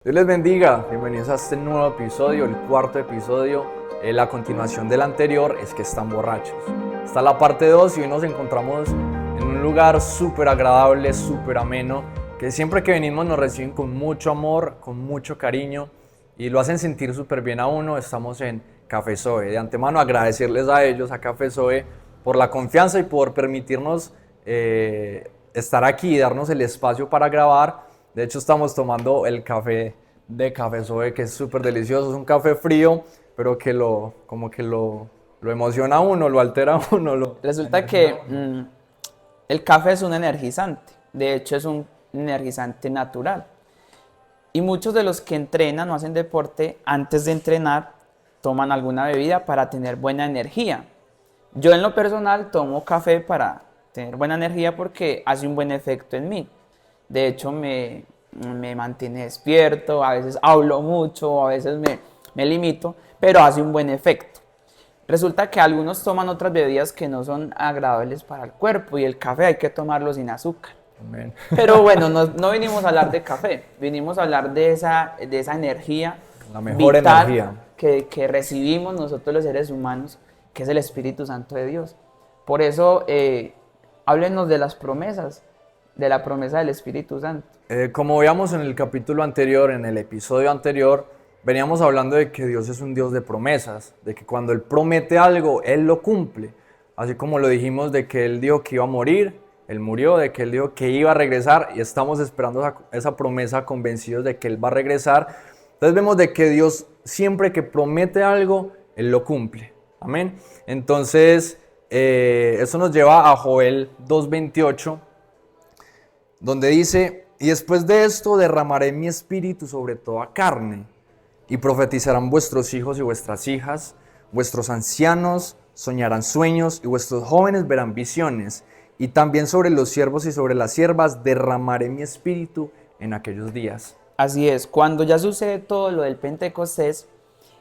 Dios les bendiga, bienvenidos a este nuevo episodio, el cuarto episodio. La continuación del anterior es que están borrachos. Está la parte 2 y hoy nos encontramos en un lugar súper agradable, súper ameno, que siempre que venimos nos reciben con mucho amor, con mucho cariño y lo hacen sentir súper bien a uno. Estamos en Café Zoe. De antemano agradecerles a ellos, a Café Zoe, por la confianza y por permitirnos estar aquí y darnos el espacio para grabar. De hecho, estamos tomando el café de Café Zoe, que es súper delicioso. Es un café frío, pero que lo emociona a uno, lo altera a uno. Resulta que el café es un energizante. De hecho, es un energizante natural. Y muchos de los que entrenan o hacen deporte, antes de entrenar, toman alguna bebida para tener buena energía. Yo, en lo personal, tomo café para tener buena energía porque hace un buen efecto en mí. De hecho, me mantiene despierto, a veces hablo mucho, a veces me limito, pero hace un buen efecto. Resulta que algunos toman otras bebidas que no son agradables para el cuerpo y el café hay que tomarlo sin azúcar. Amén. Pero bueno, no vinimos a hablar de café, vinimos a hablar de esa energía La mejor vital energía que recibimos nosotros los seres humanos, que es el Espíritu Santo de Dios. Por eso, háblenos de las promesas, de la promesa del Espíritu Santo. Como veíamos en el capítulo anterior, en el episodio anterior, veníamos hablando de que Dios es un Dios de promesas, de que cuando Él promete algo, Él lo cumple. Así como lo dijimos de que Él dijo que iba a morir, Él murió, de que Él dijo que iba a regresar y estamos esperando esa promesa convencidos de que Él va a regresar. Entonces vemos de que Dios siempre que promete algo, Él lo cumple. Amén. Entonces, eso nos lleva a Joel 2:28, donde dice: y después de esto derramaré mi espíritu sobre toda carne, y profetizarán vuestros hijos y vuestras hijas, vuestros ancianos soñarán sueños, y vuestros jóvenes verán visiones, y también sobre los siervos y sobre las siervas derramaré mi espíritu en aquellos días. Así es, cuando ya sucede todo lo del Pentecostés,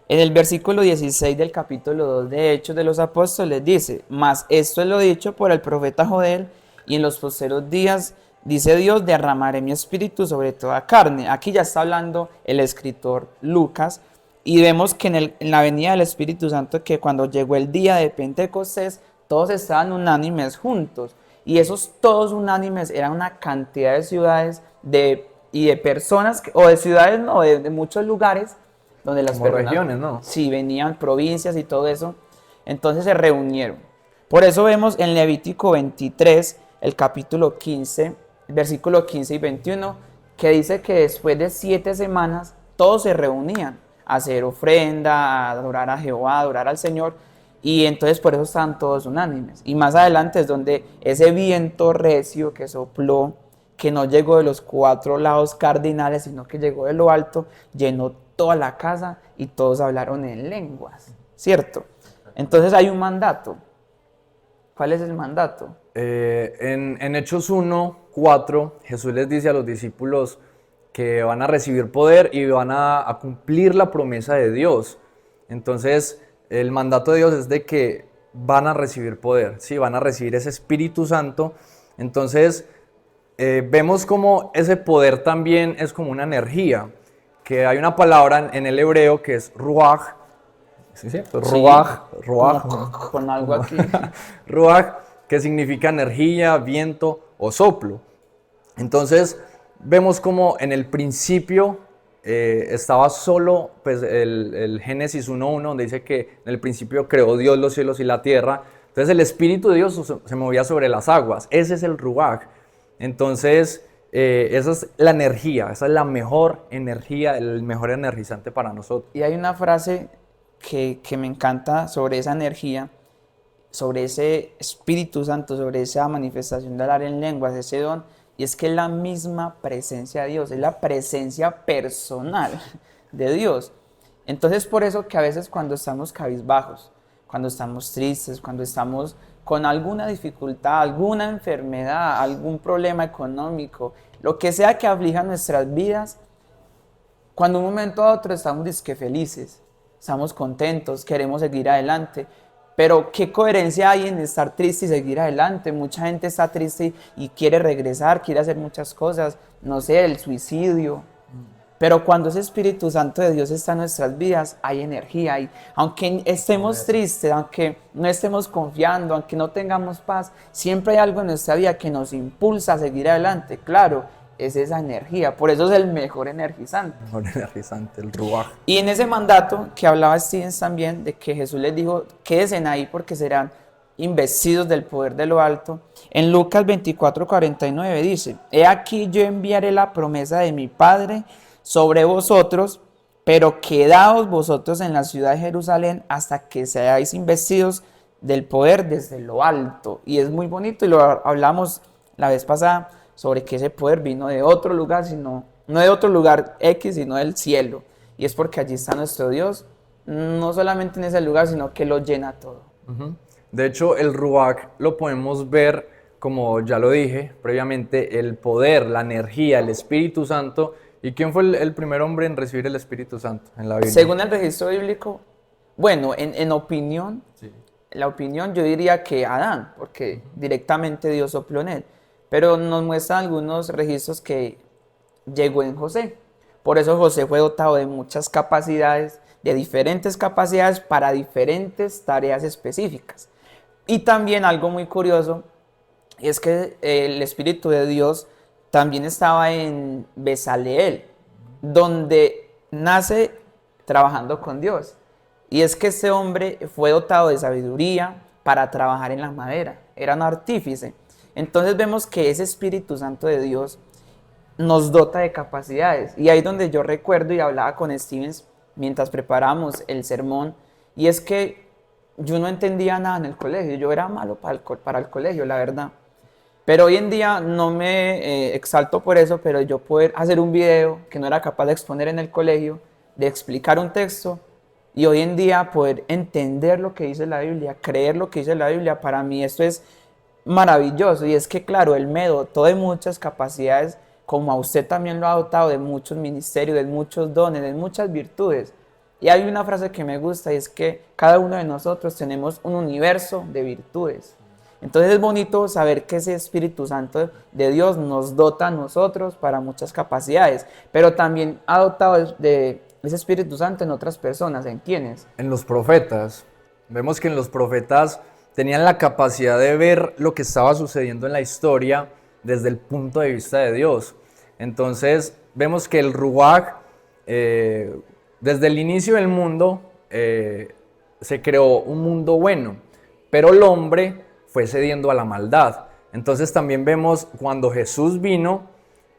en el versículo 16 del capítulo 2 de Hechos de los Apóstoles dice: mas esto es lo dicho por el profeta Joel, y en los posteros días, dice Dios, derramaré mi espíritu sobre toda carne. Aquí ya está hablando el escritor Lucas, y vemos que en la venida del Espíritu Santo, que cuando llegó el día de Pentecostés, todos estaban unánimes juntos, y esos todos unánimes eran una cantidad de ciudades y de personas, o de ciudades, no, de muchos lugares, donde las Como personas, regiones, ¿no? sí, venían provincias y todo eso, entonces se reunieron. Por eso vemos en Levítico 23, el capítulo 15, versículo 15 y 21, que dice que después de 7 semanas todos se reunían a hacer ofrenda, a adorar a Jehová, a adorar al Señor, y entonces por eso estaban todos unánimes. Y más adelante es donde ese viento recio que sopló, que no llegó de los 4 lados cardinales, sino que llegó de lo alto, llenó toda la casa y todos hablaron en lenguas, ¿cierto? Entonces hay un mandato. ¿Cuál es el mandato? En Hechos 1:4, Jesús les dice a los discípulos que van a recibir poder y van a cumplir la promesa de Dios. Entonces, el mandato de Dios es de que van a recibir poder, ¿sí? Van a recibir ese Espíritu Santo. Entonces, vemos como ese poder también es como una energía, que hay una palabra en el hebreo que es ruach. ¿Sí? Ruach. Con algo aquí. Ruach, que significa energía, viento o soplo. Entonces, vemos como en el principio estaba solo, pues el Génesis 1:1, donde dice que en el principio creó Dios los cielos y la tierra. Entonces el Espíritu de Dios se movía sobre las aguas. Ese es el Ruach. Entonces, esa es la energía, esa es la mejor energía, el mejor energizante para nosotros. Y hay una frase que me encanta sobre esa energía, sobre ese Espíritu Santo, sobre esa manifestación de hablar en lenguas, ese don, y es que es la misma presencia de Dios, es la presencia personal de Dios. Entonces, por eso que a veces cuando estamos cabizbajos, cuando estamos tristes, cuando estamos con alguna dificultad, alguna enfermedad, algún problema económico, lo que sea que aflija nuestras vidas, cuando un momento a otro estamos disque felices, estamos contentos, queremos seguir adelante, pero ¿qué coherencia hay en estar triste y seguir adelante? Mucha gente está triste y quiere regresar, quiere hacer muchas cosas, no sé, el suicidio, Pero cuando ese Espíritu Santo de Dios está en nuestras vidas, hay energía. Aunque estemos tristes, aunque no estemos confiando, aunque no tengamos paz, siempre hay algo en nuestra vida que nos impulsa a seguir adelante. Claro, es esa energía. Por eso es el mejor energizante. Mejor energizante, el ruaj. Y en ese mandato que hablaba Stevens también, de que Jesús les dijo, quédense ahí porque serán investidos del poder de lo alto. En Lucas 24:49 dice, he aquí yo enviaré la promesa de mi Padre sobre vosotros, pero quedaos vosotros en la ciudad de Jerusalén hasta que seáis investidos del poder desde lo alto. Y es muy bonito, y lo hablamos la vez pasada, sobre que ese poder vino de otro lugar, no de otro lugar X, sino del cielo. Y es porque allí está nuestro Dios, no solamente en ese lugar, sino que lo llena todo. De hecho, el ruaj lo podemos ver, como ya lo dije previamente, el poder, la energía, el Espíritu Santo. ¿Y quién fue el primer hombre en recibir el Espíritu Santo en la Biblia? Según el registro bíblico, bueno, en opinión, sí. La opinión yo diría que Adán, porque directamente Dios sopló en él. Pero nos muestran algunos registros que llegó en José. Por eso José fue dotado de muchas capacidades, de diferentes capacidades para diferentes tareas específicas. Y también algo muy curioso es que el Espíritu de Dios también estaba en Bezaleel, donde nace trabajando con Dios. Y es que este hombre fue dotado de sabiduría para trabajar en la madera, era un artífice. Entonces vemos que ese Espíritu Santo de Dios nos dota de capacidades. Y ahí es donde yo recuerdo y hablaba con Stevens mientras preparamos el sermón, y es que yo no entendía nada en el colegio, yo era malo para el colegio, la verdad. Pero hoy en día no me exalto por eso, pero yo poder hacer un video que no era capaz de exponer en el colegio, de explicar un texto, y hoy en día poder entender lo que dice la Biblia, creer lo que dice la Biblia, para mí esto es maravilloso. Y es que claro, Él me dotó de muchas capacidades, como a usted también lo ha dotado de muchos ministerios, de muchos dones, de muchas virtudes. Y hay una frase que me gusta, y es que cada uno de nosotros tenemos un universo de virtudes. Entonces es bonito saber que ese Espíritu Santo de Dios nos dota a nosotros para muchas capacidades, pero también ha dotado de ese Espíritu Santo en otras personas. ¿En quiénes? En los profetas. Vemos que en los profetas tenían la capacidad de ver lo que estaba sucediendo en la historia desde el punto de vista de Dios. Entonces vemos que el ruaj, desde el inicio del mundo, se creó un mundo bueno, pero el hombre fue cediendo a la maldad. Entonces también vemos cuando Jesús vino,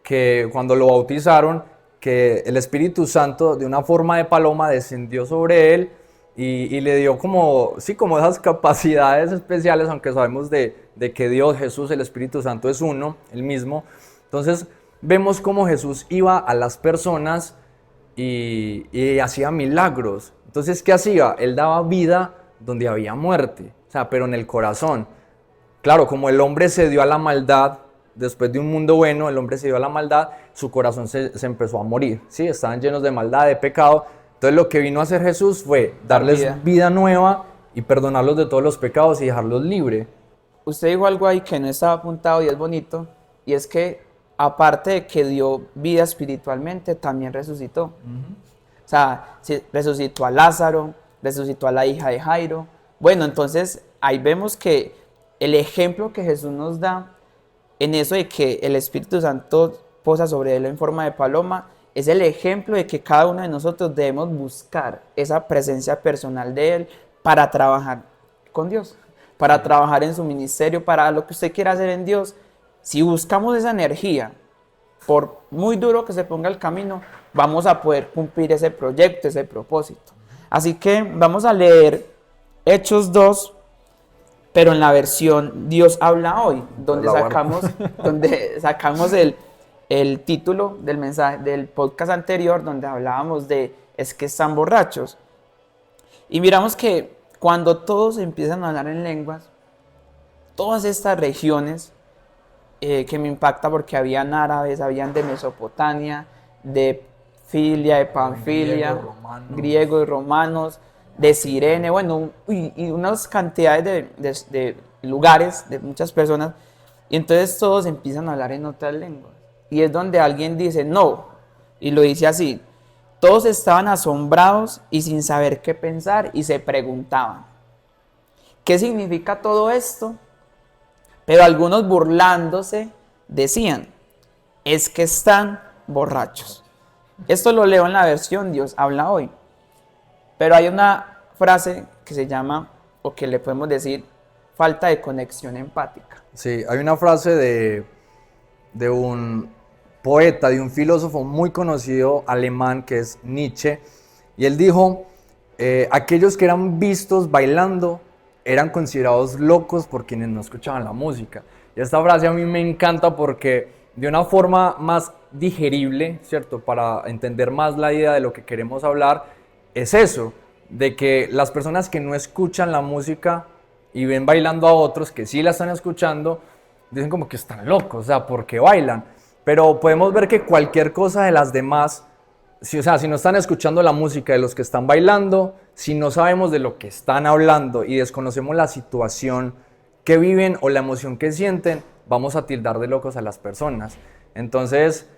que cuando lo bautizaron, que el Espíritu Santo de una forma de paloma descendió sobre él y le dio como esas capacidades especiales, aunque sabemos de que Dios, Jesús, el Espíritu Santo es uno, el mismo. Entonces vemos cómo Jesús iba a las personas y hacía milagros. Entonces, ¿qué hacía? Él daba vida donde había muerte, pero en el corazón. Claro, como el hombre se dio a la maldad, después de un mundo bueno, el hombre se dio a la maldad, su corazón se empezó a morir, ¿sí? Estaban llenos de maldad, de pecado. Entonces lo que vino a hacer Jesús fue darles vida nueva y perdonarlos de todos los pecados y dejarlos libres. Usted dijo algo ahí que no estaba apuntado y es bonito, y es que aparte de que dio vida espiritualmente, también resucitó. O sea, resucitó a Lázaro, resucitó a la hija de Jairo. Bueno, entonces ahí vemos que el ejemplo que Jesús nos da en eso de que el Espíritu Santo posa sobre él en forma de paloma, es el ejemplo de que cada uno de nosotros debemos buscar esa presencia personal de Él para trabajar con Dios, para trabajar en su ministerio, para lo que usted quiera hacer en Dios. Si buscamos esa energía, por muy duro que se ponga el camino, vamos a poder cumplir ese proyecto, ese propósito. Así que vamos a leer Hechos 2, pero en la versión Dios habla hoy, donde sacamos el título del mensaje del podcast anterior, donde hablábamos de es que están borrachos. Y miramos que cuando todos empiezan a hablar en lenguas, todas estas regiones, que me impacta porque habían árabes, habían de Mesopotamia, de Filia, de Panfilia, griegos y romanos, de Cirene, bueno, y unas cantidades de lugares, de muchas personas, y entonces todos empiezan a hablar en otras lenguas. Y es donde alguien dice, no, Y lo dice así: todos estaban asombrados y sin saber qué pensar y se preguntaban, ¿qué significa todo esto? Pero algunos burlándose decían, es que están borrachos. Esto lo leo en la versión Dios habla hoy. Pero hay una frase que se llama, o que le podemos decir, falta de conexión empática. Sí, hay una frase de un poeta, de un filósofo muy conocido alemán que es Nietzsche, y él dijo, aquellos que eran vistos bailando eran considerados locos por quienes no escuchaban la música. Y esta frase a mí me encanta porque de una forma más digerible, ¿cierto? Para entender más la idea de lo que queremos hablar, es eso, de que las personas que no escuchan la música y ven bailando a otros que sí la están escuchando, dicen como que están locos, o sea, ¿por qué bailan? Pero podemos ver que cualquier cosa de las demás, si no están escuchando la música de los que están bailando, si no sabemos de lo que están hablando y desconocemos la situación que viven o la emoción que sienten, vamos a tildar de locos a las personas. Entonces,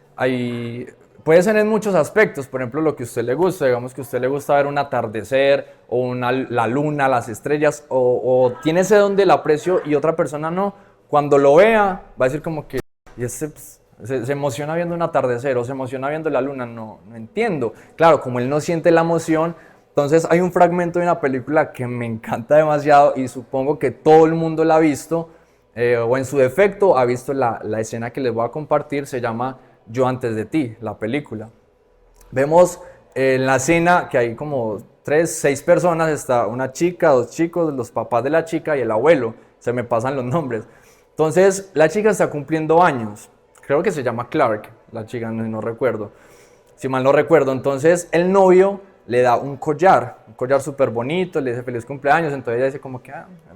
puede ser en muchos aspectos, por ejemplo, lo que a usted le gusta, digamos que a usted le gusta ver un atardecer, o la luna, las estrellas, o tiene ese don del aprecio y otra persona no, cuando lo vea, va a decir como que, y se emociona viendo un atardecer, o se emociona viendo la luna, no entiendo. Claro, como él no siente la emoción, entonces hay un fragmento de una película que me encanta demasiado y supongo que todo el mundo la ha visto, o en su defecto ha visto la escena que les voy a compartir, se llama Yo antes de ti, la película. Vemos en la escena que hay como 6 personas, está una chica, 2 chicos, los papás de la chica y el abuelo, se me pasan los nombres. Entonces la chica está cumpliendo años, creo que se llama Clark, la chica, no recuerdo, si mal no recuerdo. Entonces el novio le da un collar súper bonito, le dice feliz cumpleaños, entonces ella dice como que,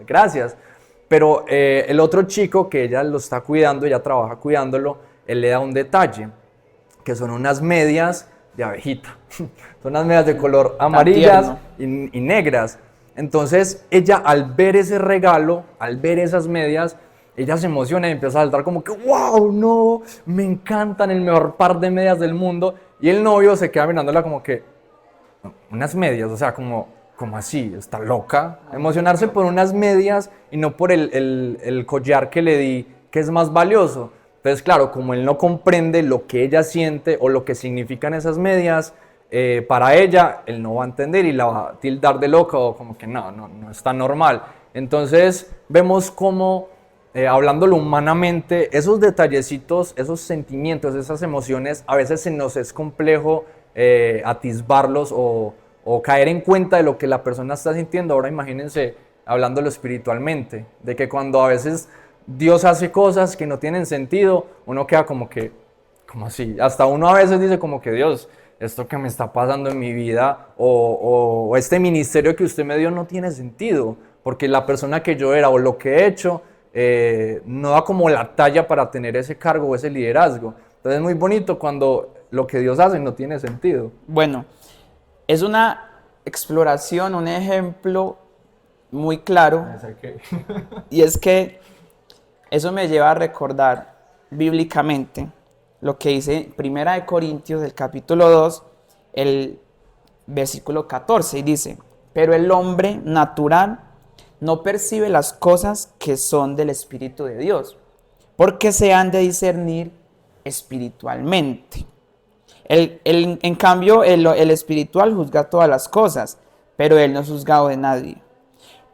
gracias. Pero el otro chico que ella lo está cuidando, ella trabaja cuidándolo, él le da un detalle, que son unas medias de abejita. Son unas medias de color amarillas y negras. Entonces ella, al ver ese regalo, al ver esas medias, ella se emociona y empieza a saltar como que wow, no, me encantan, el mejor par de medias del mundo. Y el novio se queda mirándola como que, unas medias, o sea, como así, está loca. Emocionarse por unas medias y no por el collar que le di, que es más valioso. Entonces, claro, como él no comprende lo que ella siente o lo que significan esas medias, para ella, él no va a entender y la va a tildar de loca o como que no está normal. Entonces, vemos cómo, hablándolo humanamente, esos detallecitos, esos sentimientos, esas emociones, a veces se nos es complejo atisbarlos o caer en cuenta de lo que la persona está sintiendo. Ahora imagínense hablándolo espiritualmente, de que cuando a veces Dios hace cosas que no tienen sentido, uno queda como que, como así, hasta uno a veces dice como que Dios, esto que me está pasando en mi vida o este ministerio que usted me dio no tiene sentido, porque la persona que yo era o lo que he hecho no da como la talla para tener ese cargo o ese liderazgo. Entonces es muy bonito cuando lo que Dios hace no tiene sentido. Bueno, es una exploración, un ejemplo muy claro. Y es que eso me lleva a recordar bíblicamente lo que dice Primera de Corintios, del capítulo 2, el versículo 14, y dice, pero el hombre natural no percibe las cosas que son del Espíritu de Dios, porque se han de discernir espiritualmente. En cambio, el espiritual juzga todas las cosas, pero él no es juzgado de nadie.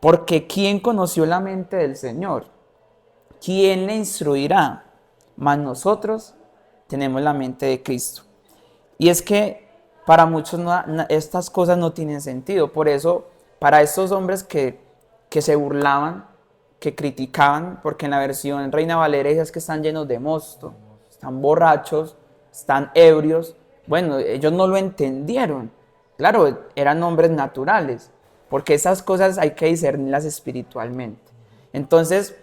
Porque ¿quién conoció la mente del Señor? ¿Quién le instruirá? Mas nosotros tenemos la mente de Cristo. Y es que para muchos estas cosas no tienen sentido. Por eso, para estos hombres que se burlaban, que criticaban, porque en la versión Reina Valera es que están llenos de mosto, están borrachos, están ebrios. Bueno, ellos no lo entendieron. Claro, eran hombres naturales, porque esas cosas hay que discernirlas espiritualmente. Entonces,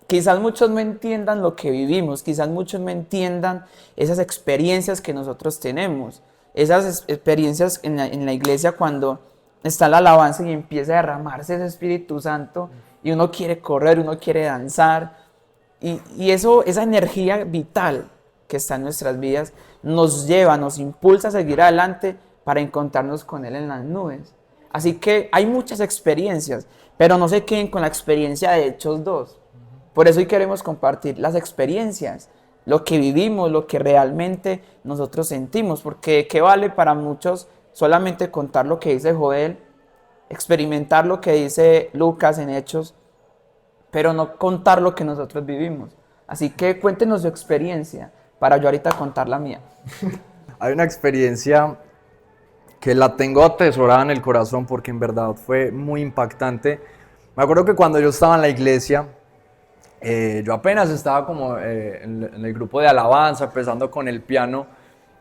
quizás muchos no entiendan lo que vivimos, quizás muchos no entiendan esas experiencias que nosotros tenemos, esas experiencias en la iglesia cuando está la alabanza y empieza a derramarse ese Espíritu Santo y uno quiere correr, uno quiere danzar, y eso, esa energía vital que está en nuestras vidas, nos lleva, nos impulsa a seguir adelante para encontrarnos con Él en las nubes. Así que hay muchas experiencias, pero no se queden con la experiencia de Hechos 2. Por eso hoy queremos compartir las experiencias, lo que vivimos, lo que realmente nosotros sentimos, porque ¿qué vale para muchos solamente contar lo que dice Joel, experimentar lo que dice Lucas en Hechos, pero no contar lo que nosotros vivimos? Así que cuéntenos su experiencia para yo ahorita contar la mía. Hay una experiencia que la tengo atesorada en el corazón porque en verdad fue muy impactante. Me acuerdo que cuando yo estaba en la iglesia, yo apenas estaba como en el grupo de alabanza, empezando con el piano,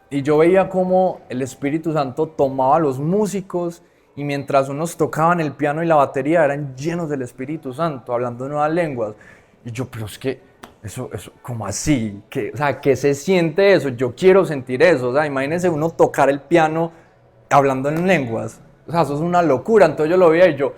y yo veía cómo el Espíritu Santo tomaba a los músicos y mientras unos tocaban el piano y la batería eran llenos del Espíritu Santo, hablando nuevas lenguas. Y yo, pero es que eso, ¿cómo así? O sea, ¿qué se siente eso? Yo quiero sentir eso. O sea, imagínense uno tocar el piano hablando en lenguas. O sea, eso es una locura. Entonces yo lo veía y yo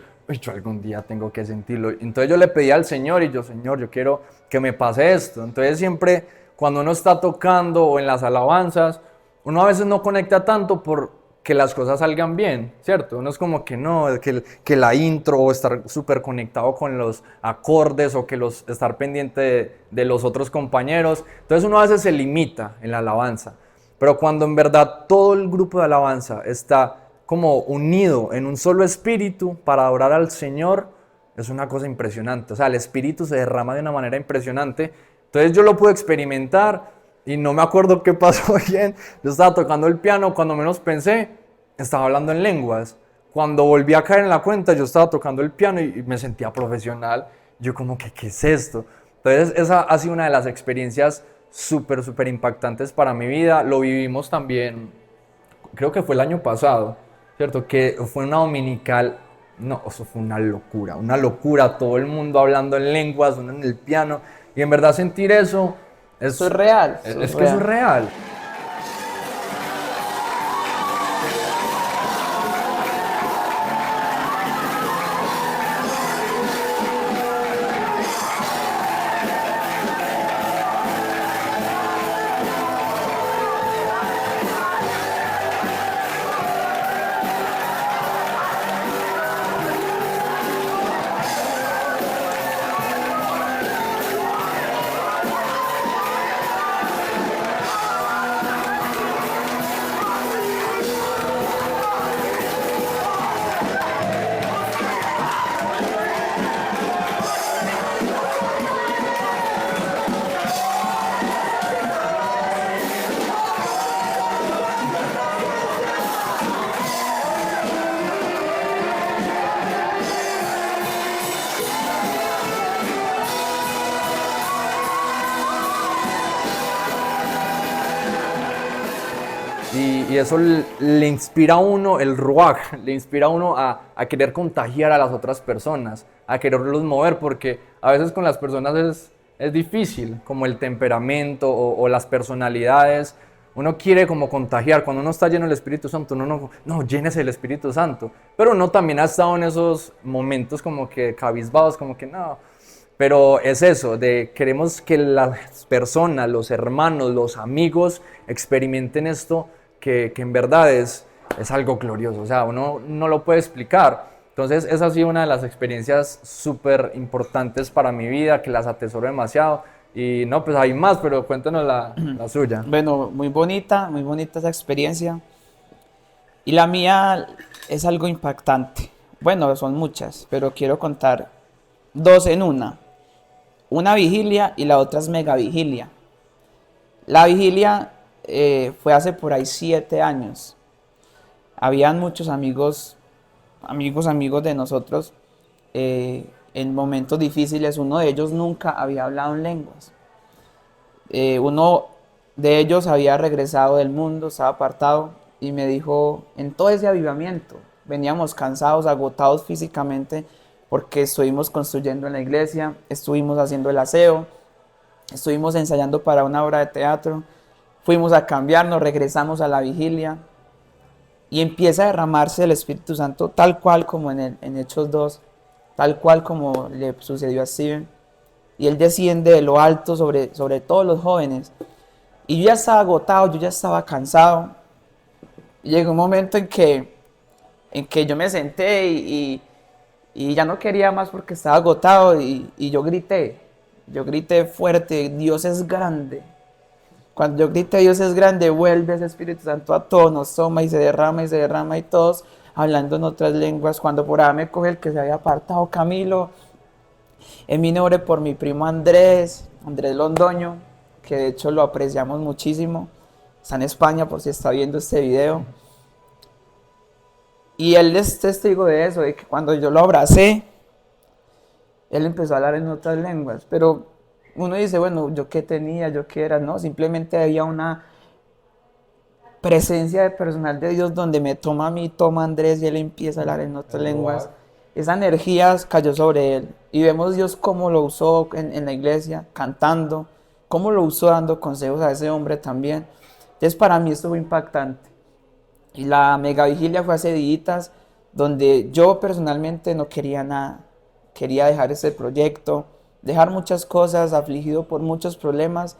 algún día tengo que sentirlo. Entonces yo le pedí al Señor y yo, Señor, yo quiero que me pase esto. Entonces siempre cuando uno está tocando o en las alabanzas, uno a veces no conecta tanto por que las cosas salgan bien, ¿cierto? Uno es como que no, que la intro o estar súper conectado con los acordes o que estar pendiente de los otros compañeros. Entonces uno a veces se limita en la alabanza. Pero cuando en verdad todo el grupo de alabanza está como unido en un solo espíritu para adorar al Señor, es una cosa impresionante. O sea, el espíritu se derrama de una manera impresionante. Entonces yo lo pude experimentar. Y no me acuerdo qué pasó bien. Yo estaba tocando el piano, cuando menos pensé, estaba hablando en lenguas. Cuando volví a caer en la cuenta, yo estaba tocando el piano y me sentía profesional. Yo como que, ¿qué es esto? Entonces esa ha sido una de las experiencias súper impactantes para mi vida. Lo vivimos también, creo que fue el año pasado, ¿cierto? Que fue una dominical. No, eso fue una locura. Todo el mundo hablando en lenguas, uno en el piano. Y en verdad sentir eso... Eso es real. Es que eso es real. Y eso le inspira a uno, el ruaj, le inspira a uno a querer contagiar a las otras personas, a quererlos mover, porque a veces con las personas es difícil, como el temperamento o las personalidades. Uno quiere como contagiar, cuando uno está lleno del Espíritu Santo, uno no, llénese del Espíritu Santo. Pero uno también ha estado en esos momentos como que cabizbados, como que no. Pero es eso, queremos que las personas, los hermanos, los amigos experimenten esto que en verdad es algo glorioso, o sea, uno no lo puede explicar. Entonces esa ha sido una de las experiencias súper importantes para mi vida, que las atesoro demasiado. Y no, pues hay más, pero cuéntanos la suya. Bueno, muy bonita esa experiencia. Y la mía es algo impactante. Bueno, son muchas, pero quiero contar dos en una. Una vigilia y la otra es mega vigilia. La vigilia fue hace por ahí 7 años. Habían muchos amigos de nosotros en momentos difíciles. Uno de ellos nunca había hablado en lenguas. Uno de ellos había regresado del mundo, estaba apartado y me dijo, en todo ese avivamiento, veníamos cansados, agotados físicamente porque estuvimos construyendo en la iglesia, estuvimos haciendo el aseo, estuvimos ensayando para una obra de teatro, fuimos a cambiarnos, regresamos a la vigilia y empieza a derramarse el Espíritu Santo tal cual como en Hechos 2, tal cual como le sucedió a Steven. Y él desciende de lo alto sobre todos los jóvenes Y yo ya estaba agotado, yo ya estaba cansado. Y llegó un momento en que yo me senté y ya no quería más porque estaba agotado y yo grité fuerte, Dios es grande. Cuando yo grité Dios es grande, vuelve ese Espíritu Santo a todos, nos toma y se derrama y todos hablando en otras lenguas. Cuando por ahí me coge el que se había apartado, Camilo, en mi nombre por mi primo Andrés Londoño, que de hecho lo apreciamos muchísimo, está en España por si está viendo este video. Y él es testigo de eso, de que cuando yo lo abracé, él empezó a hablar en otras lenguas, pero uno dice, bueno, ¿yo qué tenía? ¿Yo qué era? No, simplemente había una presencia de personal de Dios donde me toma a mí, toma a Andrés y él empieza a hablar en otras lenguas. Esa energía cayó sobre él y vemos Dios cómo lo usó en la iglesia, cantando, cómo lo usó dando consejos a ese hombre también. Entonces para mí esto fue impactante. Y la mega vigilia fue hace días donde yo personalmente no quería nada. Quería dejar ese proyecto, dejar muchas cosas, afligido por muchos problemas.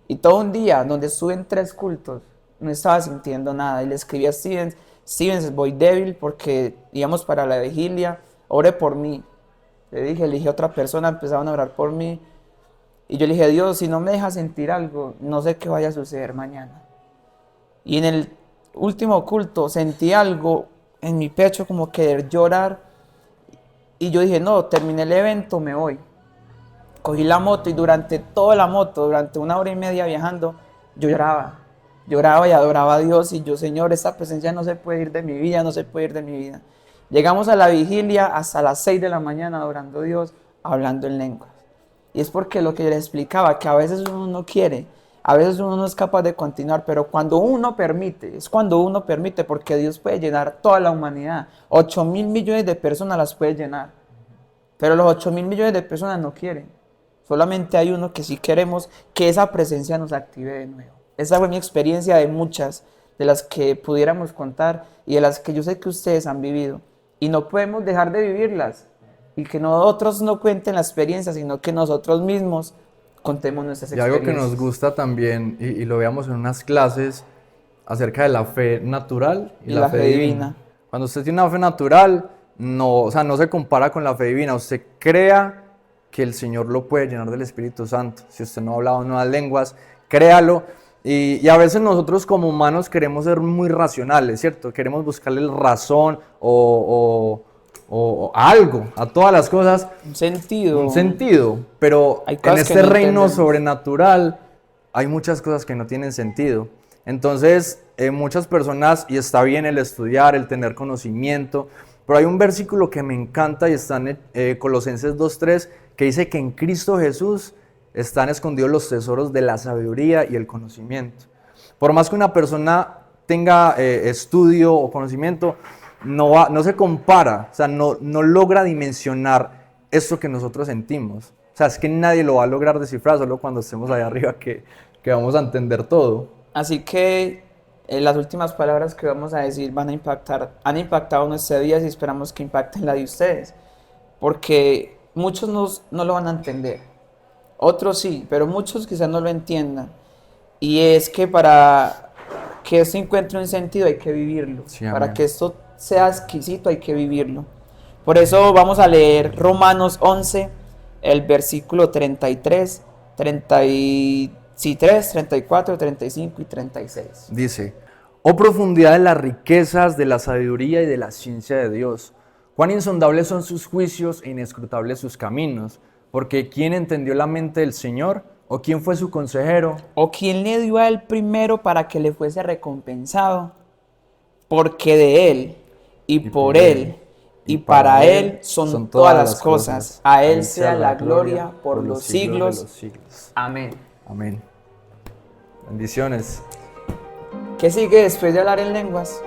Y todo un día donde estuve en 3 cultos, no estaba sintiendo nada. Y le escribí a Steven, voy débil porque íbamos para la vigilia, ore por mí. Le dije a otra persona, empezaron a orar por mí. Y yo le dije, Dios, si no me dejas sentir algo, no sé qué vaya a suceder mañana. Y en el último culto sentí algo en mi pecho como querer llorar y yo dije, no, terminé el evento, me voy. Cogí la moto y durante toda la moto, durante 1 hora y media viajando, yo lloraba y adoraba a Dios y yo, Señor, esta presencia no se puede ir de mi vida, no se puede ir de mi vida. Llegamos a la vigilia hasta las 6 de la mañana adorando a Dios, hablando en lenguas. Y es porque lo que yo les explicaba, que a veces uno no quiere, a veces uno no es capaz de continuar, pero cuando uno permite, es cuando uno permite, porque Dios puede llenar toda la humanidad. 8.000 millones de personas las puede llenar, pero los 8.000 millones de personas no quieren. Solamente hay uno que sí queremos que esa presencia nos active de nuevo. Esa fue mi experiencia de muchas, de las que pudiéramos contar y de las que yo sé que ustedes han vivido. Y no podemos dejar de vivirlas. Y que nosotros no cuenten la experiencia, sino que nosotros mismos contemos nuestras Y algo experiencias. que nos gusta también, y lo veamos en unas clases, acerca de la fe natural y la fe divina. Cuando usted tiene una fe natural, no, o sea, no se compara con la fe divina. Usted crea que el Señor lo puede llenar del Espíritu Santo. Si usted no ha hablado nuevas lenguas, créalo. Y a veces nosotros como humanos queremos ser muy racionales, ¿cierto? Queremos buscarle el razón o algo a todas las cosas. Un sentido. Un sentido. Pero Hay en cosas que este no reino entendemos. sobrenatural hay muchas cosas que no tienen sentido. Entonces, muchas personas, y está bien el estudiar, el tener conocimiento, pero hay un versículo que me encanta y está en Colosenses 2:3, que dice que en Cristo Jesús están escondidos los tesoros de la sabiduría y el conocimiento. Por más que una persona tenga estudio o conocimiento, no se compara, o sea, no logra dimensionar esto que nosotros sentimos. O sea, es que nadie lo va a lograr descifrar, solo cuando estemos allá arriba que vamos a entender todo. Así que las últimas palabras que vamos a decir han impactado nuestra vida y esperamos que impacten la de ustedes. Porque muchos no lo van a entender. Otros sí, pero muchos quizás no lo entiendan. Y es que para que esto encuentre un sentido hay que vivirlo. Sí, Para amén. que esto sea exquisito hay que vivirlo. Por eso vamos a leer Romanos 11, el versículo 33, 34, 35 y 36. Dice, oh profundidad de las riquezas, de la sabiduría y de la ciencia de Dios. Cuán insondables son sus juicios e inescrutables sus caminos. Porque ¿quién entendió la mente del Señor? ¿O quién fue su consejero? ¿O quién le dio a él primero para que le fuese recompensado? Porque de él, y por él, y para él son todas las cosas. A él sea la gloria por los siglos. de los siglos. Amén. Amén. Bendiciones. ¿Qué sigue después de hablar en lenguas?